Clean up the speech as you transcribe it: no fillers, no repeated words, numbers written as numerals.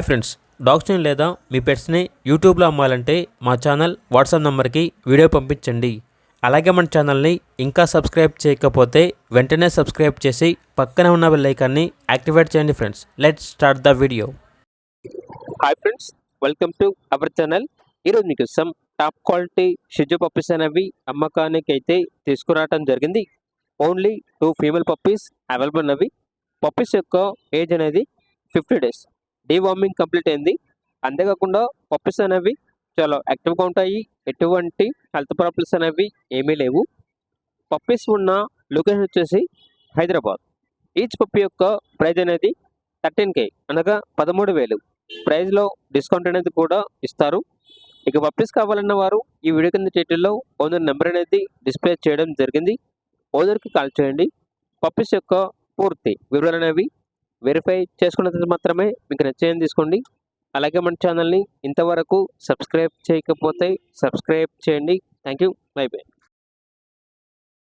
Friends, డాగ్స్ని లేదా మీ పెట్స్ని యూట్యూబ్లో అమ్మాలంటే మా ఛానల్ వాట్సాప్ నెంబర్కి వీడియో పంపించండి. అలాగే మన ఛానల్ని ఇంకా సబ్స్క్రైబ్ చేయకపోతే వెంటనే సబ్స్క్రైబ్ చేసి పక్కనే ఉన్న బెల్ ఐకాన్ని యాక్టివేట్ చేయండి. Friends, let's start the video. Hi friends, welcome to our channel. ఈరోజు మీకోసం టాప్ క్వాలిటీ షిజు పప్పీస్ అనేవి అమ్మకానికి అయితే తీసుకురావడం జరిగింది. ఓన్లీ 2 ఫీమేల్ పప్పీస్ అవైలబుల్ ఉన్నవి. పప్పీస్ యొక్క ఏజ్ అనేది 50 days. డీవార్మింగ్ కంప్లీట్ అయింది. అంతేకాకుండా పప్పీస్ అనేవి చాలా యాక్టివ్గా ఉంటాయి. ఎటువంటి హెల్త్ ప్రాబ్లమ్స్ అనేవి ఏమీ లేవు. పప్పీస్ ఉన్న లొకేషన్ వచ్చేసి హైదరాబాద్. ఈచ్ పప్పీ యొక్క ప్రైజ్ అనేది 13K, అనగా 13,000. ప్రైజ్లో డిస్కౌంట్ అనేది కూడా ఇస్తారు. ఇక పప్పీస్ కావాలన్న వారు ఈ వీడియో కింద టైటిల్లో ఓనర్ నెంబర్ అనేది డిస్ప్లే చేయడం జరిగింది. ఓనర్కి కాల్ చేయండి. పప్పీస్ యొక్క పూర్తి వివరాలు అనేవి వెరిఫై చేసుకున్న తర్వాత మాత్రమే మీకు నచ్చేయని తీసుకోండి. అలాగే మన ఛానల్ని ఇంతవరకు సబ్స్క్రైబ్ చేయకపోతే సబ్స్క్రైబ్ చేయండి. Thank you. By by.